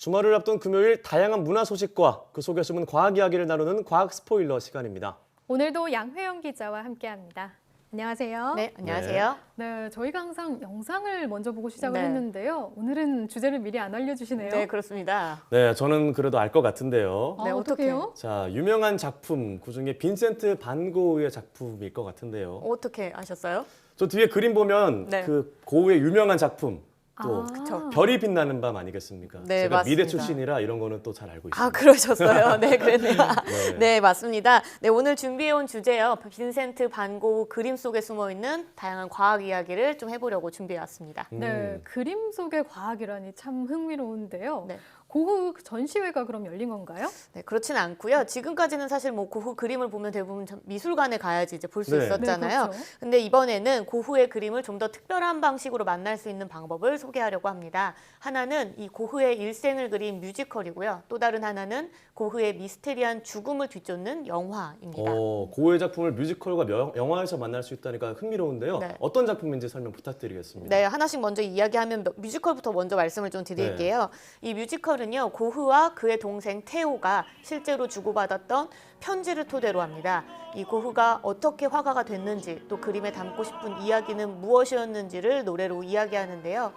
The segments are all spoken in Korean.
주말을 앞둔 금요일 다양한 문화 소식과 그 속에 숨은 과학 이야기를 나누는 과학 스포일러 시간입니다. 오늘도 양회영 기자와 함께합니다. 안녕하세요. 네, 안녕하세요. 네, 저희가 항상 영상을 먼저 보고 시작을 네. 했는데요. 오늘은 주제를 미리 안 알려주시네요. 네, 그렇습니다. 네, 저는 그래도 알 것 같은데요. 네, 어떡해요? 자, 유명한 작품, 그중에 빈센트 반 고흐의 작품일 것 같은데요. 어떻게 아셨어요? 저 뒤에 그림 보면 네. 그 고흐의 유명한 작품, 또 그쵸. 별이 빛나는 밤 아니겠습니까? 네, 제가 미대 맞습니다. 출신이라 이런 거는 또 잘 알고 있습니다. 아, 그러셨어요. 네, 그랬네요. 네. 네, 맞습니다. 네, 오늘 준비해온 주제요. 빈센트 반 고흐 그림 속에 숨어있는 다양한 과학 이야기를 좀 해보려고 준비해왔습니다. 네, 그림 속의 과학이라니 참 흥미로운데요. 네. 고흐 전시회가 그럼 열린 건가요? 네, 그렇지는 않고요. 지금까지는 사실 뭐 고흐 그림을 보면 대부분 미술관에 가야지 이제 볼 수 네. 있었잖아요. 네, 그렇죠. 근데 이번에는 고흐의 그림을 좀 더 특별한 방식으로 만날 수 있는 방법을 소개하려고 합니다. 하나는 이 고흐의 일생을 그린 뮤지컬이고요. 또 다른 하나는 고흐의 미스테리한 죽음을 뒤쫓는 영화입니다. 고흐의 작품을 뮤지컬과 영화에서 만날 수 있다니까 흥미로운데요. 네. 어떤 작품인지 설명 부탁드리겠습니다. 네, 하나씩 먼저 이야기하면 뮤지컬부터 먼저 말씀을 좀 드릴게요. 이 뮤지컬은요, 고흐와 그의 동생 테오가 실제로 주고받았던 편지를 토대로 합니다. 이 고흐가 어떻게 화가가 됐는지, 또 그림에 담고 싶은 이야기는 무엇이었는지를 노래로 이야기하는데요.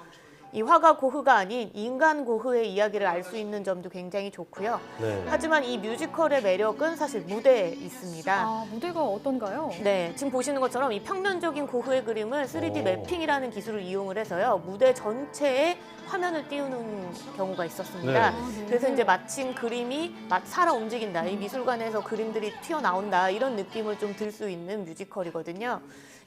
이 화가 고흐가 아닌 인간 고흐의 이야기를 알 수 있는 점도 굉장히 좋고요. 네. 하지만 이 뮤지컬의 매력은 사실 무대에 있습니다. 아, 무대가 어떤가요? 네, 지금 보시는 것처럼 이 평면적인 고흐의 그림을 3D 오. 매핑이라는 기술을 이용을 해서요. 무대 전체에 화면을 띄우는 경우가 있었습니다. 네. 네. 그래서 이제 마침 그림이 살아 움직인다. 이 미술관에서 그림들이 튀어나온다. 이런 느낌을 좀 들 수 있는 뮤지컬이거든요.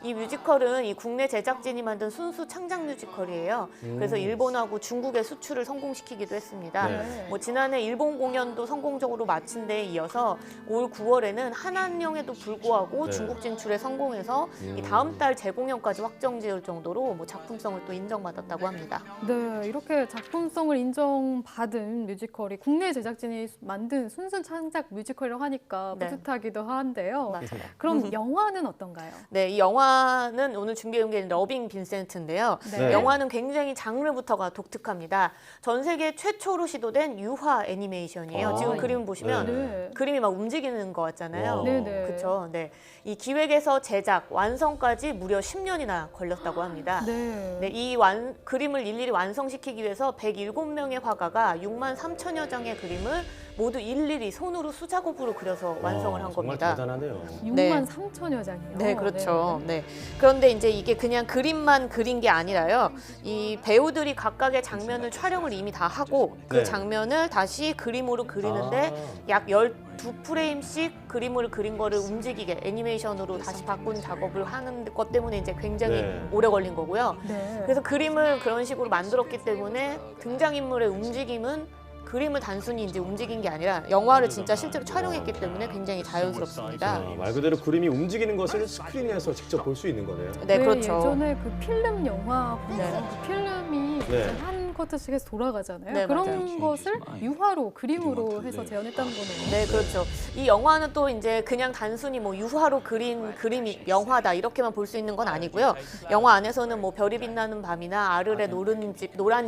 이 뮤지컬은 이 국내 제작진이 만든 순수 창작 뮤지컬이에요. 그래서 일본하고 중국의 수출을 성공시키기도 했습니다. 네. 뭐 지난해 일본 공연도 성공적으로 마친 데에 이어서 올 9월에는 한안령에도 불구하고 네. 중국 진출에 성공해서 이 다음 달 재공연까지 확정지을 정도로 뭐 작품성을 또 인정받았다고 합니다. 네, 이렇게 작품성을 인정받은 뮤지컬이 국내 제작진이 만든 순수 창작 뮤지컬이라고 하니까 네. 뿌듯하기도 한데요. 맞아요. 그럼 영화는 어떤가요? 네, 이 영화는 오늘 준비해온 게 러빙 빈센트인데요. 네. 영화는 굉장히 장르부터가 독특합니다. 전 세계 최초로 시도된 유화 애니메이션이에요. 아, 지금 그림 보시면 네. 그림이 막 움직이는 것 같잖아요. 와. 네네. 그렇죠. 네, 이 기획에서 제작, 완성까지 무려 10년이나 걸렸다고 합니다. 네. 네, 이 그림을 일일이 완성시키기 위해서 107명의 화가가 6만 3천여 장의 그림을 모두 일일이 손으로 수작업으로 그려서 완성을 한 정말 겁니다. 대단하네요. 6만 네. 3천여 장이요. 네, 그렇죠. 네. 그런데 이제 이게 그냥 그림만 그린 게 아니라요. 이 배우들이 각각의 장면을 촬영을 이미 다 하고 그 네. 장면을 다시 그림으로 그리는데 약 12프레임씩 그림을 그린 거를 움직이게 애니메이션으로 다시 바꾼 작업을 하는 것 때문에 이제 굉장히 네. 오래 걸린 거고요. 네. 그래서 그림을 그런 식으로 만들었기 때문에 등장인물의 움직임은 그림을 단순히 이제 움직인 게 아니라 영화를 진짜 실제로 촬영했기 때문에 굉장히 자연스럽습니다. 말 그대로 그림이 움직이는 것을 스크린에서 직접 볼 수 있는 거네요. 네, 왜 그렇죠. 예전에 그 필름 영화 보면 네. 그 필름이 네. 한 커트씩에서 돌아가잖아요. 네, 그런 맞아요. 것을 유화로 그림으로 해서 재현했다는 거네요. 네, 그렇죠. 이 영화는 또 이제 그냥 단순히 뭐 유화로 그린 그림이 영화다 이렇게만 볼 수 있는 건 아니고요. 영화 안에서는 뭐 별이 빛나는 밤이나 아르레 노란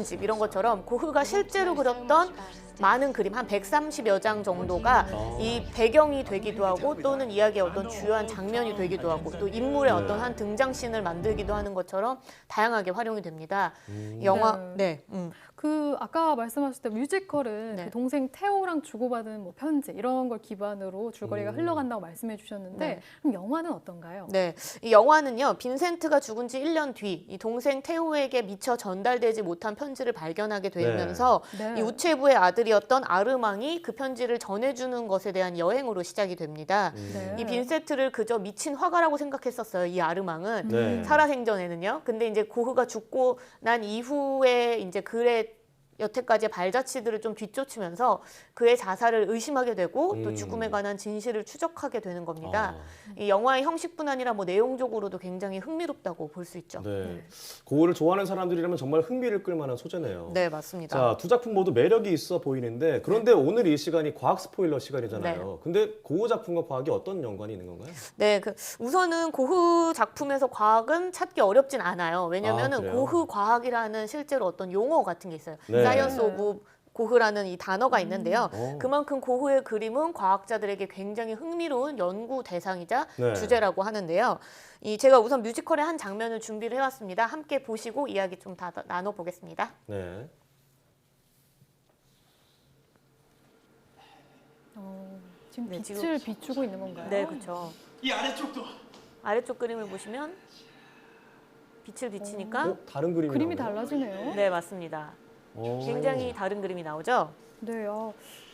집 이런 것처럼 고흐가 실제로 그렸던 많은 그림 한 130여 장 정도가 이 배경이 되기도 하고 또는 이야기의 어떤 주요한 장면이 되기도 하고 또 인물의 어떤 한 등장씬을 만들기도 하는 것처럼 다양하게 활용이 됩니다. 영화 네. 그 아까 말씀하셨을 때 뮤지컬은 네. 그 동생 태호랑 주고받은 뭐 편지 이런 걸 기반으로 줄거리가 흘러간다고 말씀해 주셨는데 네. 그럼 영화는 어떤가요? 네, 이 영화는요 빈센트가 죽은 지 1년 뒤 이 동생 테오에게 미처 전달되지 못한 편지를 발견하게 되면서 네. 이 우체부의 아들이었던 아르망이 그 편지를 전해주는 것에 대한 여행으로 시작이 됩니다. 네. 이 빈센트를 그저 미친 화가라고 생각했었어요. 이 아르망은 네. 살아생전에는요. 근데 이제 고흐가 죽고 난 이후에 이제 글의 여태까지의 발자취들을 좀 뒤쫓으면서 그의 자살을 의심하게 되고 또 죽음에 관한 진실을 추적하게 되는 겁니다. 이 영화의 형식뿐 아니라 뭐 내용적으로도 굉장히 흥미롭다고 볼 수 있죠. 네. 고흐를 좋아하는 사람들이라면 정말 흥미를 끌만한 소재네요. 네, 맞습니다. 자, 두 작품 모두 매력이 있어 보이는데 그런데 오늘 이 시간이 과학 스포일러 시간이잖아요. 근데 고흐 작품과 과학이 어떤 연관이 있는 건가요? 네, 우선은 고흐 작품에서 과학은 찾기 어렵진 않아요. 왜냐면은 그래요? 고흐 과학이라는 실제로 어떤 용어 같은 게 있어요. 네. 사이언스 오브 고흐라는 이 단어가 있는데요. 오. 그만큼 고흐의 그림은 과학자들에게 굉장히 흥미로운 연구 대상이자 네. 주제라고 하는데요. 제가 우선 뮤지컬의 한 장면을 준비를 해왔습니다. 함께 보시고 이야기 좀 다 나눠보겠습니다. 네. 지금 네, 빛을 비추고 있는 건가요? 네, 그렇죠. 이 아래쪽도 아래쪽 그림을 보시면 빛을 비치니까 다른 그림이 그림이 나오네요. 달라지네요. 네, 맞습니다. 오. 굉장히 다른 그림이 나오죠. 네,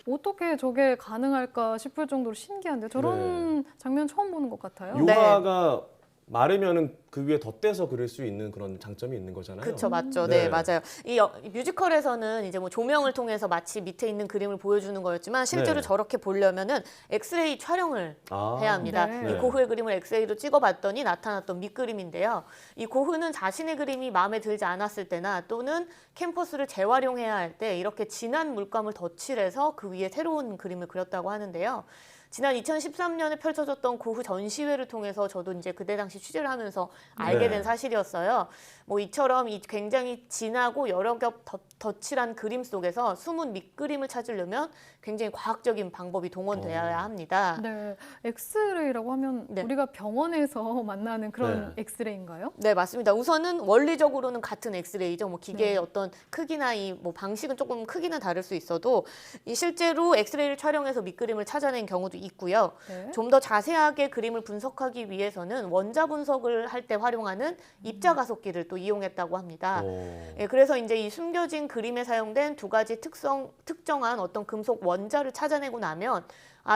어떻게 저게 가능할까 싶을 정도로 신기한데 저런 장면 처음 보는 것 같아요. 유화가 마르면은 그 위에 덧대서 그릴 수 있는 그런 장점이 있는 거잖아요. 그렇죠, 맞죠. 네. 네, 맞아요. 이 뮤지컬에서는 이제 뭐 조명을 통해서 마치 밑에 있는 그림을 보여주는 거였지만 실제로 네. 저렇게 보려면은 엑스레이 촬영을 아. 해야 합니다. 네. 이 고흐의 그림을 엑스레이로 찍어봤더니 나타났던 밑그림인데요. 이 고흐는 자신의 그림이 마음에 들지 않았을 때나 또는 캔버스를 재활용해야 할 때 이렇게 진한 물감을 덧칠해서 그 위에 새로운 그림을 그렸다고 하는데요. 지난 2013년에 펼쳐졌던 고흐 전시회를 통해서 저도 이제 그때 당시 취재를 하면서 알게 네. 된 사실이었어요. 뭐 이처럼 이 굉장히 진하고 여러 겹 덧칠한 그림 속에서 숨은 밑그림을 찾으려면 굉장히 과학적인 방법이 동원되어야 합니다. 네, 엑스레이라고 하면 네. 우리가 병원에서 만나는 그런 네. 엑스레이인가요? 네, 맞습니다. 우선은 원리적으로는 같은 엑스레이죠. 뭐 기계의 네. 어떤 크기나 이 뭐 방식은 조금 크기는 다를 수 있어도 이 실제로 엑스레이를 촬영해서 밑그림을 찾아낸 경우도 있고요. 네. 좀 더 자세하게 그림을 분석하기 위해서는 원자 분석을 할 때 활용하는 입자 가속기를 또 이용했다고 합니다. 오. 예, 그래서 이제 이 숨겨진 그림에 사용된 두 가지 특정한 어떤 금속 원자를 찾아내고 나면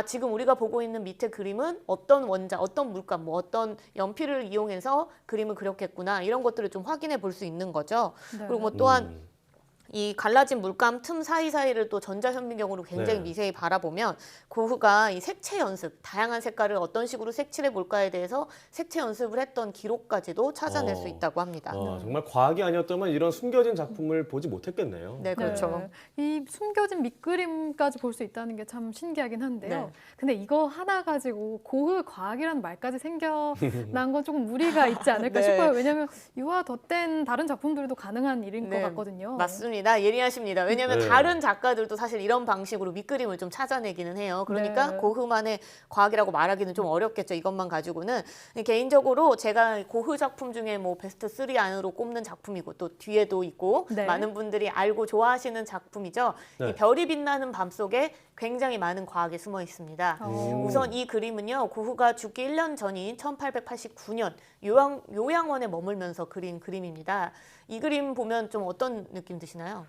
지금 우리가 보고 있는 밑에 그림은 어떤 원자, 어떤 물감, 뭐 어떤 연필을 이용해서 그림을 그렸겠구나 이런 것들을 좀 확인해 볼 수 있는 거죠. 네. 그리고 뭐 또한 이 갈라진 물감 틈 사이사이를 또 전자현미경으로 굉장히 네. 미세히 바라보면 고흐가 이 색채 연습, 다양한 색깔을 어떤 식으로 색칠해 볼까에 대해서 색채 연습을 했던 기록까지도 찾아낼 수 있다고 합니다. 정말 과학이 아니었다면 이런 숨겨진 작품을 보지 못했겠네요. 네, 그렇죠. 네. 이 숨겨진 밑그림까지 볼 수 있다는 게 참 신기하긴 한데요. 네. 근데 이거 하나 가지고 고흐 과학이라는 말까지 생겨난 건 조금 무리가 있지 않을까 네. 싶어요. 왜냐하면 유화 덧댄 다른 작품들도 가능한 일인 네, 것 같거든요. 맞습니다. 예리하십니다. 왜냐하면 네. 다른 작가들도 사실 이런 방식으로 밑그림을 좀 찾아내기는 해요. 그러니까 네. 고흐만의 과학이라고 말하기는 좀 어렵겠죠. 이것만 가지고는. 개인적으로 제가 고흐 작품 중에 뭐 베스트 3 안으로 꼽는 작품이고 또 뒤에도 있고 네. 많은 분들이 알고 좋아하시는 작품이죠. 네. 이 별이 빛나는 밤 속에 굉장히 많은 과학이 숨어 있습니다. 우선 이 그림은요. 고흐가 죽기 1년 전인 1889년 요양원에 머물면서 그린 그림입니다. 이 그림 보면 좀 어떤 느낌 드시나요?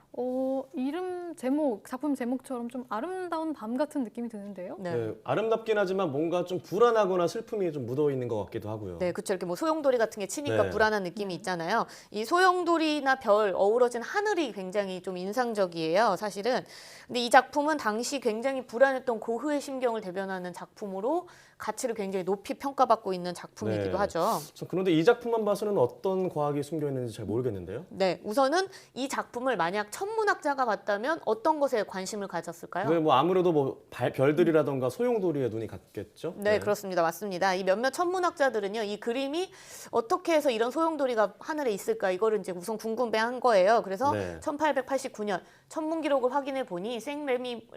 이름 제목, 작품 제목처럼 좀 아름다운 밤 같은 느낌이 드는데요. 네, 아름답긴 하지만 뭔가 좀 불안하거나 슬픔이 좀 묻어 있는 것 같기도 하고요. 네, 그렇죠. 이렇게 뭐 소용돌이 같은 게 치니까 네. 불안한 느낌이 있잖아요. 이 소용돌이나 별 어우러진 하늘이 굉장히 좀 인상적이에요, 사실은. 근데 이 작품은 당시 굉장히 불안했던 고흐의 심경을 대변하는 작품으로 가치를 굉장히 높이 평가받고 있는 작품이기도 네. 하죠. 그런데 이 작품만 봐서는 어떤 과학이 숨겨 있는지 잘 모르겠는데요. 네, 우선은 이 작품을 만약 천문학자가 봤다면 어떤 것에 관심을 가졌을까요? 네, 뭐 아무래도 뭐 별들이라던가 소용돌이에 눈이 갔겠죠. 네, 그렇습니다. 맞습니다. 이 몇몇 천문학자들은요, 이 그림이 어떻게 해서 이런 소용돌이가 하늘에 있을까, 이거를 이제 우선 궁금해한 거예요. 그래서 네. 1889년 천문 기록을 확인해 보니 생레미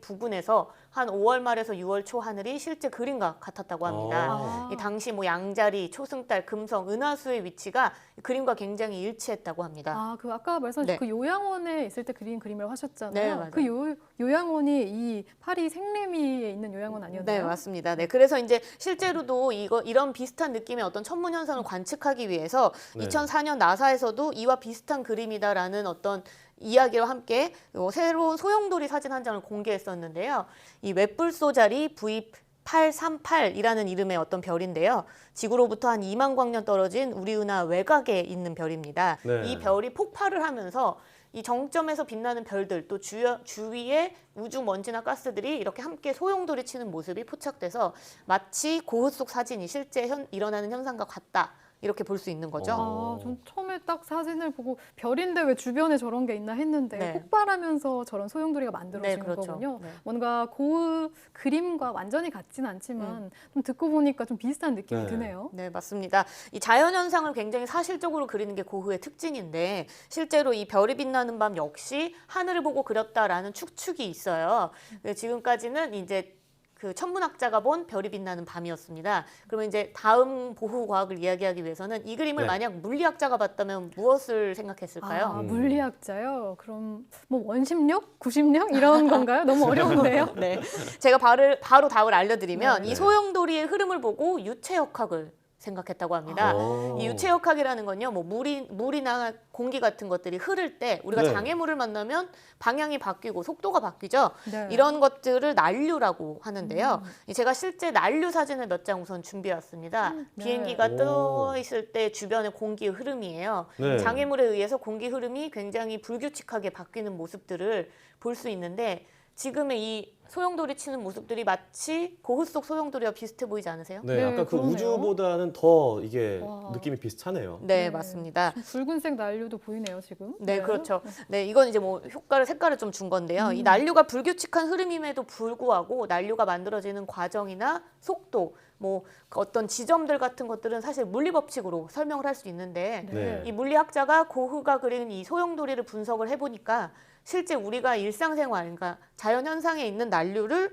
부근에서 한 5월 말에서 6월 초 하늘이 실제 그림과 같았다고 합니다. 이 당시 뭐 양자리, 초승달, 금성, 은하수의 위치가 그림과 굉장히 일치했다고 합니다. 그 아까 말씀하신 네. 그 요양원에 있을 때 그린 그림을 하셨잖아요. 네, 맞아요. 그 요양원이 이 파리 생레미에 있는 요양원 아니었나요? 네, 맞습니다. 네, 그래서 이제 실제로도 이런 비슷한 느낌의 어떤 천문 현상을 관측하기 위해서 네. 2004년 나사에서도 이와 비슷한 그림이다라는 어떤 이야기와 함께 새로운 소용돌이 사진 한 장을 공개했었는데요. 이 웹불소자리 V838이라는 이름의 어떤 별인데요. 지구로부터 한 2만 광년 떨어진 우리 은하 외곽에 있는 별입니다. 네. 이 별이 폭발을 하면서 이 정점에서 빛나는 별들 또 주위에 우주 먼지나 가스들이 이렇게 함께 소용돌이 치는 모습이 포착돼서 마치 고흐 속 사진이 실제 일어나는 현상과 같다. 이렇게 볼 수 있는 거죠. 아, 전 처음에 딱 사진을 보고 별인데 왜 주변에 저런 게 있나 했는데 네. 폭발하면서 저런 소용돌이가 만들어진 네, 그렇죠. 거군요. 네. 뭔가 고흐 그림과 완전히 같진 않지만 좀 듣고 보니까 좀 비슷한 느낌이 네. 드네요. 네, 맞습니다. 이 자연현상을 굉장히 사실적으로 그리는 게 고흐의 특징인데 실제로 이 별이 빛나는 밤 역시 하늘을 보고 그렸다라는 추측이 있어요. 지금까지는 이제 그 천문학자가 본 별이 빛나는 밤이었습니다. 그러면 이제 다음 고흐 과학을 이야기하기 위해서는 이 그림을 네. 만약 물리학자가 봤다면 무엇을 생각했을까요? 아, 물리학자요? 그럼 뭐 원심력? 구심력? 이런 건가요? 너무 어려운데요? 네, 제가 바로 답을 알려드리면 네. 이 소용돌이의 흐름을 보고 유체역학을 생각했다고 합니다. 오. 이 유체역학이라는 건요, 뭐 물이나 공기 같은 것들이 흐를 때 우리가 네. 장애물을 만나면 방향이 바뀌고 속도가 바뀌죠. 네. 이런 것들을 난류라고 하는데요. 제가 실제 난류 사진을 몇 장 우선 준비해 왔습니다. 네. 비행기가 오. 떠 있을 때 주변의 공기의 흐름이에요. 네. 장애물에 의해서 공기 흐름이 굉장히 불규칙하게 바뀌는 모습들을 볼 수 있는데 지금의 이 소용돌이 치는 모습들이 마치 고흐 속 소용돌이와 비슷해 보이지 않으세요? 네, 네, 아까 그 그러네요. 우주보다는 더 이게 와. 느낌이 비슷하네요. 네, 맞습니다. 좀 붉은색 난류도 보이네요, 지금. 네, 그렇죠. 네, 이건 이제 뭐 색깔을 좀 준 건데요. 이 난류가 불규칙한 흐름임에도 불구하고 난류가 만들어지는 과정이나 속도, 뭐 어떤 지점들 같은 것들은 사실 물리 법칙으로 설명을 할 수 있는데 네. 이 물리학자가 고흐가 그린 이 소용돌이를 분석을 해보니까 실제 우리가 일상생활, 그러니까 자연현상에 있는 난류를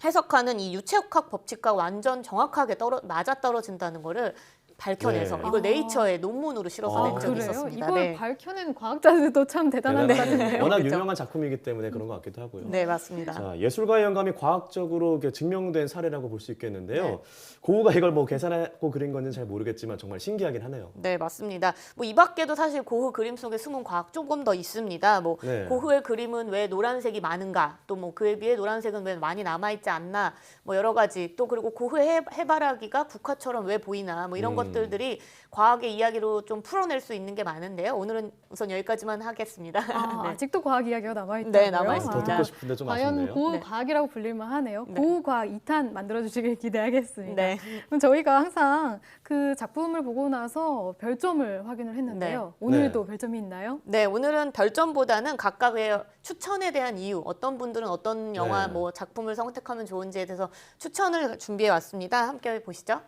해석하는 이 유체역학 법칙과 완전 정확하게 맞아떨어진다는 거를 밝혀내서 네. 이걸 아. 네이처에 논문으로 실어서 아, 낸 적이 그래요? 있었습니다. 이걸 네. 밝혀낸 과학자들도 참 대단한 것 같은데요. 워낙 그렇죠. 유명한 작품이기 때문에 그런 것 같기도 하고요. 네, 맞습니다. 자, 예술가의 영감이 과학적으로 이렇게 증명된 사례라고 볼 수 있겠는데요. 네. 고흐가 이걸 뭐 계산하고 그린 건지는 잘 모르겠지만 정말 신기하긴 하네요. 네, 맞습니다. 뭐 이 밖에도 사실 고흐 그림 속에 숨은 과학 조금 더 있습니다. 뭐 네. 고흐의 그림은 왜 노란색이 많은가, 또 뭐 그에 비해 노란색은 왜 많이 남아 있지 않나, 뭐 여러 가지 또 그리고 고흐의 해바라기가 국화처럼 왜 보이나, 뭐 이런 것들이 과학의 이야기로 좀 풀어낼 수 있는 게 많은데요. 오늘은 우선 여기까지만 하겠습니다. 아, 네. 아직도 과학 이야기가 남아있다고요? 네, 남아있습니다. 더 듣고 싶은데 좀 과연 아쉽네요. 고흐 네. 과학이라고 불릴만 하네요. 네. 고흐 과학 2탄 만들어주시길 기대하겠습니다. 네. 그럼 저희가 항상 그 작품을 보고 나서 별점을 확인을 했는데요. 오늘도 별점이 있나요? 네, 오늘은 별점보다는 각각의 추천에 대한 이유, 어떤 분들은 어떤 영화, 네. 뭐 작품을 선택하면 좋은지에 대해서 추천을 준비해 왔습니다. 함께 보시죠.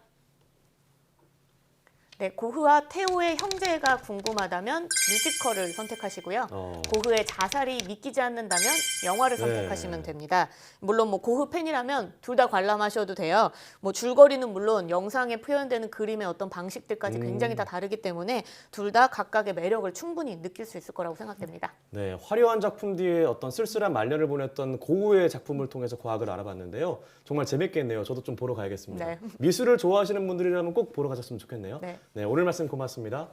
네, 고흐와 테오의 형제가 궁금하다면 뮤지컬을 선택하시고요. 고흐의 자살이 믿기지 않는다면 영화를 네. 선택하시면 됩니다. 물론 뭐 고흐 팬이라면 둘 다 관람하셔도 돼요. 뭐 줄거리는 물론 영상에 표현되는 그림의 어떤 방식들까지 굉장히 다 다르기 때문에 둘 다 각각의 매력을 충분히 느낄 수 있을 거라고 생각됩니다. 네, 화려한 작품 뒤에 어떤 쓸쓸한 말년을 보냈던 고흐의 작품을 통해서 과학을 알아봤는데요. 정말 재밌겠네요. 저도 좀 보러 가야겠습니다. 네. 미술을 좋아하시는 분들이라면 꼭 보러 가셨으면 좋겠네요. 네. 네, 오늘 말씀 고맙습니다.